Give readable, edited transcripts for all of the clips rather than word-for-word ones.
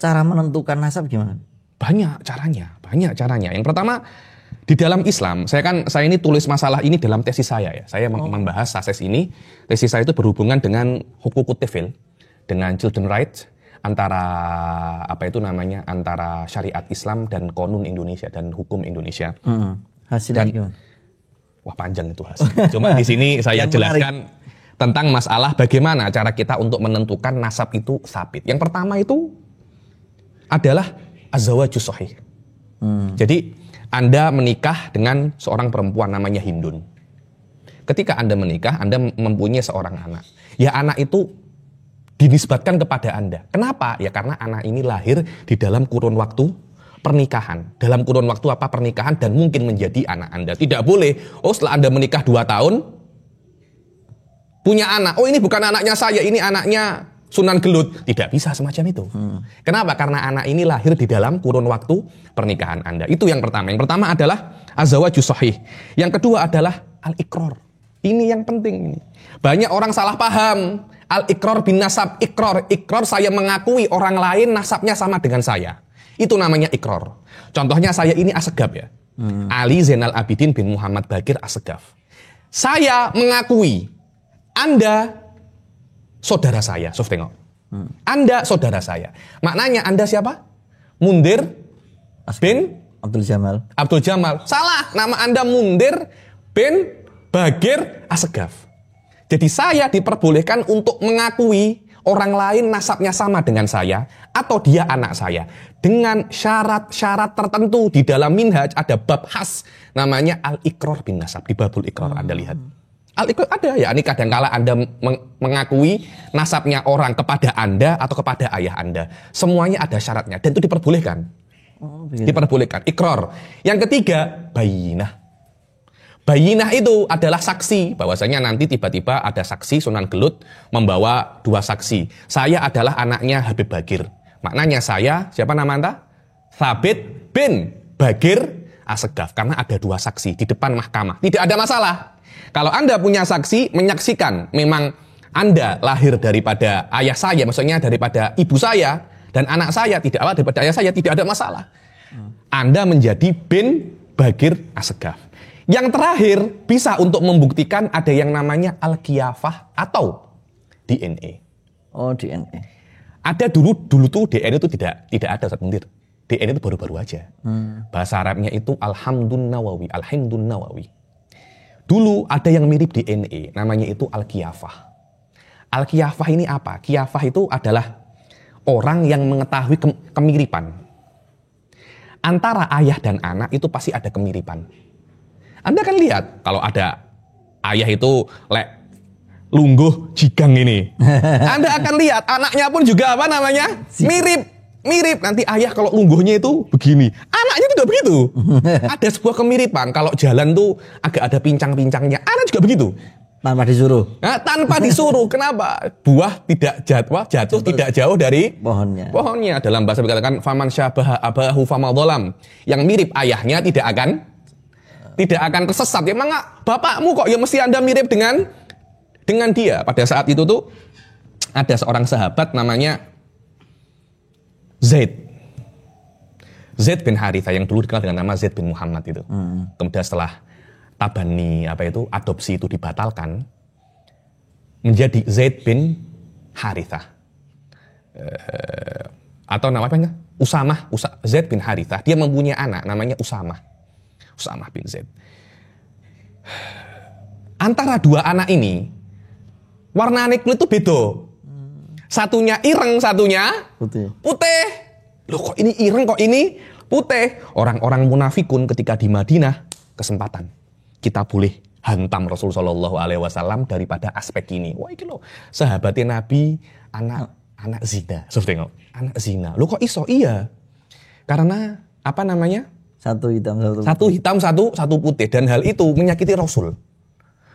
cara menentukan nasab gimana? Banyak caranya. Yang pertama, di dalam Islam, saya ini tulis masalah ini dalam tesis saya ya. Saya membahas tesis ini. Tesis saya itu berhubungan dengan hukukut tifil, dengan children rights, antara syariat Islam dan konun Indonesia dan hukum Indonesia. Hasilnya gimana? Wah, panjang itu hasil. Cuma di sini saya jelaskan tentang masalah bagaimana cara kita untuk menentukan nasab itu sabit. Yang pertama itu adalah az-zawaju shahih. Jadi Anda menikah dengan seorang perempuan namanya Hindun. Ketika Anda menikah, Anda mempunyai seorang anak. Ya, anak itu dinisbatkan kepada Anda. Kenapa? Ya karena anak ini lahir di dalam kurun waktu pernikahan. Dalam kurun waktu pernikahan dan mungkin menjadi anak Anda. Tidak boleh, setelah Anda menikah 2 tahun, punya anak. Ini bukan anaknya saya, ini anaknya Sunan Gelut. Tidak bisa semacam itu. Kenapa? Karena anak ini lahir di dalam kurun waktu pernikahan Anda. Itu yang pertama. Yang pertama adalah az-zawaju shahih. Yang kedua adalah al-iqrar. Ini yang penting. Banyak orang salah paham. Al-iqrar bin nasab. Iqrar saya mengakui orang lain nasabnya sama dengan saya. Itu namanya iqrar. Contohnya saya ini Assegaf ya. Ali Zainal Abidin bin Muhammad Bakir Assegaf. Saya mengakui Anda saudara saya. Sof tengok. Anda saudara saya. Maknanya Anda siapa? Mundir bin Abdul Jamal. Salah. Nama Anda Mundir bin Bagir Assegaf. Jadi saya diperbolehkan untuk mengakui orang lain nasabnya sama dengan saya atau dia anak saya dengan syarat-syarat tertentu. Di dalam minhaj ada bab khas namanya al-iqrar bin nasab. Di babul iqrar Anda lihat. Al-iqrar ada ya, ini kadangkala Anda mengakui nasabnya orang kepada Anda atau kepada ayah Anda. Semuanya ada syaratnya dan itu diperbolehkan. Diperbolehkan iqrar. Yang ketiga, bayinah. Bayinah itu adalah saksi, bahwasanya nanti tiba-tiba ada saksi Sunan Gelut membawa 2 saksi. Saya adalah anaknya Habib Bagir. Maknanya saya, siapa nama Anda? Thabit bin Bagir Assegaf. Karena ada 2 saksi di depan mahkamah. Tidak ada masalah. Kalau Anda punya saksi menyaksikan memang Anda lahir daripada ayah saya, maksudnya daripada ibu saya dan anak saya, daripada ayah saya, tidak ada masalah. Anda menjadi bin Bagir Assegaf. Yang terakhir, bisa untuk membuktikan ada yang namanya al-qiyafah atau DNA. DNA. Ada dulu tuh DNA itu tidak ada Ustaz Mundir. DNA itu baru-baru aja. Bahasa Arabnya itu Alhamdun Nawawi. Dulu ada yang mirip DNA, namanya itu al-qiyafah. Al-qiyafah ini apa? Qiyafah itu adalah orang yang mengetahui kemiripan. Antara ayah dan anak itu pasti ada kemiripan. Anda kan lihat kalau ada ayah itu lungguh jigang ini. Anda akan lihat anaknya pun juga mirip. Nanti ayah kalau lungguhnya itu begini, anaknya juga begitu. Ada sebuah kemiripan. Kalau jalan tuh agak ada pincang-pincangnya, anak juga begitu. Tanpa disuruh. Tanpa disuruh. Kenapa? Buah tidak jatuh tidak jauh dari pohonnya. Dalam bahasa dikatakan faman syabaha abahu famadzalam. Yang mirip ayahnya tidak akan tersesat. Ya memang bapakmu kok ya mesti Anda mirip dengan dia. Pada saat itu tuh ada seorang sahabat namanya Zaid bin Harithah yang dulu dikenal dengan nama Zaid bin Muhammad itu. Kemudian setelah tabani adopsi itu dibatalkan menjadi Zaid bin Harithah. Atau namanya Zaid bin Harithah. Dia mempunyai anak namanya Usamah bin Zaid. Antara 2 anak ini warna kulit itu beda. Satunya ireng, satunya putih. Loh kok ini ireng, kok ini putih? Orang-orang munafikun ketika di Madinah kesempatan kita boleh hantam Rasul Shallallahu Alaihi Wasallam daripada aspek ini. Wah iki loh sahabatnya Nabi anak zina. So, tengok anak zina. Loh kok iso? Iya. Karena apa namanya? Satu hitam, satu putih. Dan hal itu menyakiti Rasul.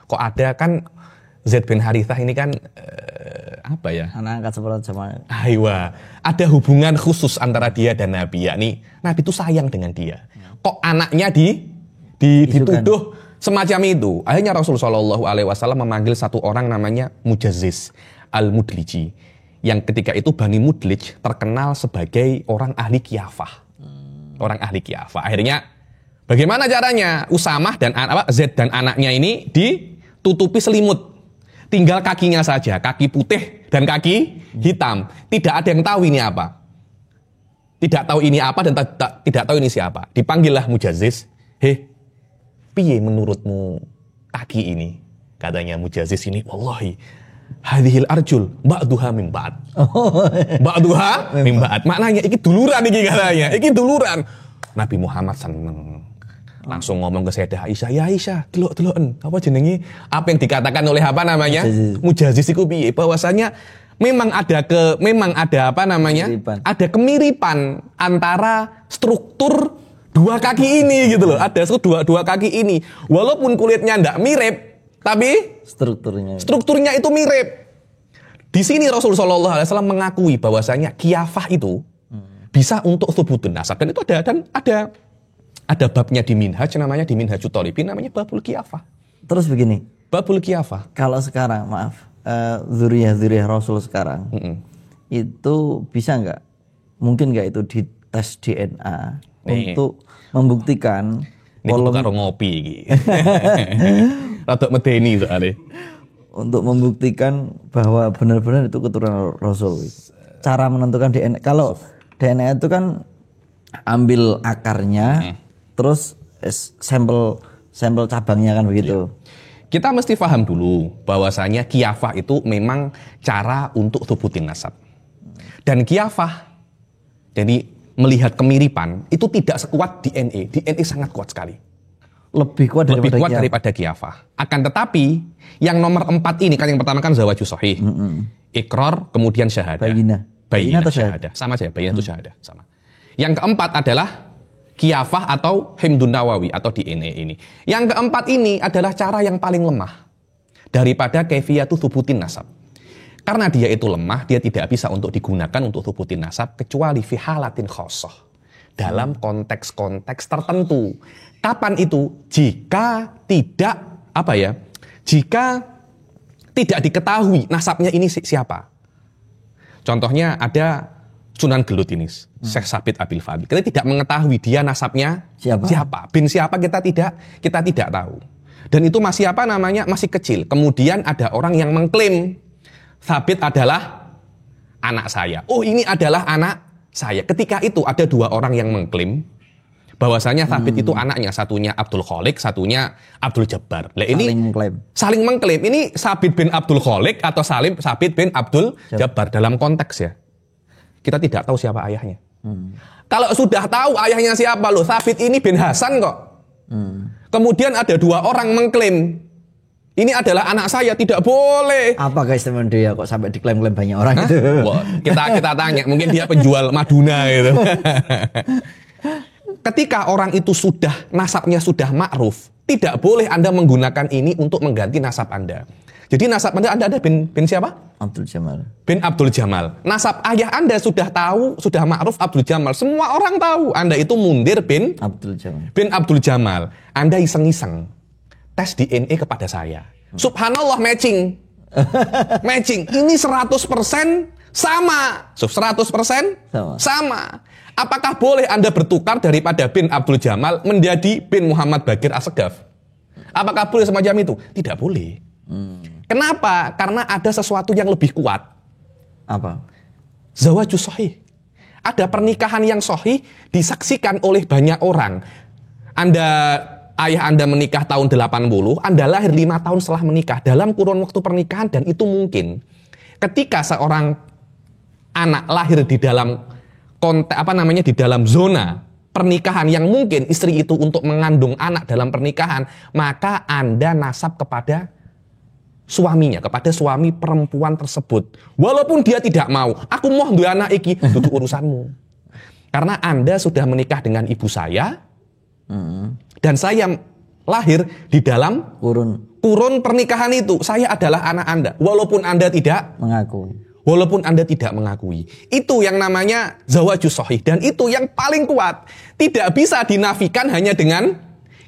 Kok ada kan Zaid bin Harithah ini kan anak angkat seperti sama. Ada hubungan khusus antara dia dan Nabi. Yakni Nabi itu sayang dengan dia. Kok anaknya dituduh semacam itu? Akhirnya Rasul Shallallahu Alaihi Wasallam memanggil satu orang namanya Mujazziz al-Mudliji yang ketika itu Bani Mudlij terkenal sebagai orang ahli kiafah. Orang ahli kiafah. Akhirnya bagaimana caranya? Usamah dan Zaid dan anaknya ini ditutupi selimut. Tinggal kakinya saja, kaki putih dan kaki hitam. Tidak ada yang tahu ini apa. Tidak tahu ini apa dan tidak tahu ini siapa. Dipanggillah Mujaziz. Piye menurutmu kaki ini? Katanya Mujaziz ini, wallahi, hadhil arjul ba'duha min ba'd. Ba'duha min ba'd. Maknanya iki duluran iki katanya. Iki duluran. Nabi Muhammad seneng. Langsung ngomong ke Sayyidah Aisyah, "Ya Aisyah, delok-deloken. Apa jenenge? Apa yang dikatakan oleh apa namanya? Mujaziz iku piye? Bahwasanya memang ada apa namanya? Ada kemiripan antara struktur dua kaki ini gitu loh. Ada dua kaki ini. Walaupun kulitnya ndak mirip, tapi strukturnya itu mirip. Di sini Rasulullah SAW mengakui bahwasanya kiafah itu bisa untuk thubutun nasab, dan itu ada babnya di Minhaj, namanya di Minhajut Thalibin, namanya babul kiafah. Terus begini, babul kiafah. Kalau sekarang, maaf, zuriyah Rasul sekarang itu bisa nggak, mungkin nggak itu di tes DNA untuk membuktikan karo ngopi iki. Rada medeni soalnya. Untuk membuktikan bahwa benar-benar itu keturunan Rasul. Cara menentukan DNA, kalau DNA itu kan ambil akarnya, terus sampel cabangnya kan begitu. Kita mesti paham dulu bahwasanya kiafah itu memang cara untuk thubutin nasab. Dan kiafah, jadi melihat kemiripan, itu tidak sekuat DNA. DNA sangat kuat sekali. Lebih kuat daripada kiafah. Akan tetapi, yang nomor 4 ini, kan yang pertama kan zawaju sahih. Iqrar, kemudian syahadah. Bayinah atau syahadah. Sama saja, bayinah itu syahadah. Sama. Yang keempat adalah kiafah atau himdun nawawi atau DNA ini. Yang keempat ini adalah cara yang paling lemah daripada kaifiyatu thubutin nasab. Karena dia itu lemah, dia tidak bisa untuk digunakan untuk thubutin nasab kecuali fi halatin khosoh. Dalam konteks-konteks tertentu. Kapan itu? Jika tidak diketahui nasabnya ini siapa. Contohnya ada Sunan Gelut ini, Syekh Sabit Abil Fadl. Kita tidak mengetahui dia nasabnya siapa. Bin siapa kita tidak tahu. Dan itu masih masih kecil. Kemudian ada orang yang mengklaim Sabit adalah anak saya. Oh, ini adalah anak saya. Ketika itu ada dua orang yang mengklaim bahwasanya Sabit itu anaknya, satunya Abdul Khaliq, satunya Abdul Jabbar. Lah ini saling mengklaim. Ini Sabit bin Abdul Khaliq atau Sabit bin Abdul Jabbar dalam konteks ya. Kita tidak tahu siapa ayahnya. Kalau sudah tahu ayahnya siapa, loh, Sabit ini bin Hasan kok. Kemudian ada dua orang mengklaim ini adalah anak saya, tidak boleh. Apa keistimewaan dia kok sampai diklaim-klaim banyak orang itu? Wah, kita tanya, mungkin dia penjual Maduna gitu. Ketika orang itu nasabnya sudah ma'ruf, tidak boleh Anda menggunakan ini untuk mengganti nasab Anda. Jadi nasab Anda ada bin siapa? Abdul Jamal. Bin Abdul Jamal. Nasab ayah Anda sudah tahu, sudah ma'ruf Abdul Jamal. Semua orang tahu Anda itu Mundir bin Abdul Jamal. Anda iseng-iseng tes DNA kepada saya. Subhanallah, matching. Matching. Ini 100% sama. 100% sama. Apakah boleh Anda bertukar daripada bin Abdul Jamal menjadi bin Muhammad Bakir Assegaf? Apakah boleh semacam itu? Tidak boleh. Kenapa? Karena ada sesuatu yang lebih kuat. Apa? Zawaju sahih. Ada pernikahan yang sahih disaksikan oleh banyak orang. Ayah Anda menikah tahun 80, Anda lahir 5 tahun setelah menikah dalam kurun waktu pernikahan, dan itu mungkin. Ketika seorang anak lahir di dalam di dalam zona pernikahan yang mungkin istri itu untuk mengandung anak dalam pernikahan, maka Anda nasab kepada suaminya, kepada suami perempuan tersebut. Walaupun dia tidak mau, aku mau duwe anak iki, itu urusanmu. Karena Anda sudah menikah dengan ibu saya, dan saya lahir di dalam kurun pernikahan itu. Saya adalah anak Anda, walaupun Anda tidak mengakui. Itu yang namanya zawaju sahih, dan itu yang paling kuat. Tidak bisa dinafikan hanya dengan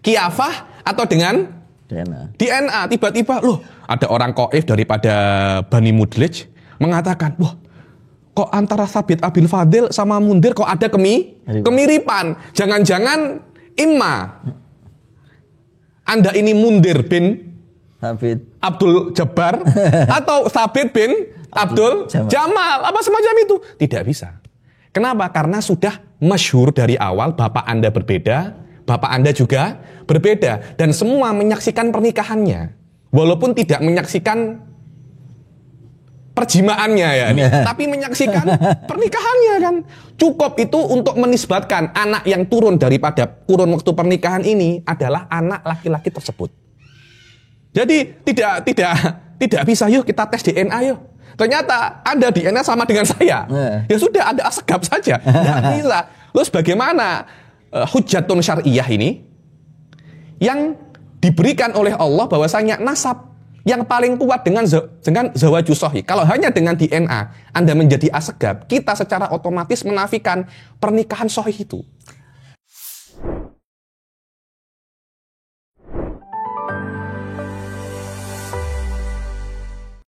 kiafah atau dengan DNA. Tiba-tiba loh, ada orang qaif daripada Bani Mudlij mengatakan, wah, kok antara Sabit Abil Fadil sama Mundir kok ada kemiripan. Jangan-jangan imma Anda ini Mundir bin Sabit Abdul Jabbar atau Sabit bin Abdul Jamal, apa semacam itu. Tidak bisa. Kenapa? Karena sudah masyhur dari awal bapak Anda berbeda, bapak Anda juga berbeda, dan semua menyaksikan pernikahannya. Walaupun tidak menyaksikan perjimaannya ya, tapi menyaksikan pernikahannya kan. Cukup itu untuk menisbatkan anak yang turun daripada kurun waktu pernikahan ini adalah anak laki-laki tersebut. Jadi tidak bisa yuk kita tes DNA yuk. Ternyata Anda DNA sama dengan saya. Ya sudah, Anda asegap saja. Tidak bisa. Terus bagaimana hujjatun syar'iyah ini yang diberikan oleh Allah bahwasanya nasab yang paling kuat dengan zawaju sahih. Kalau hanya dengan DNA Anda menjadi asegab, kita secara otomatis menafikan pernikahan sahih itu.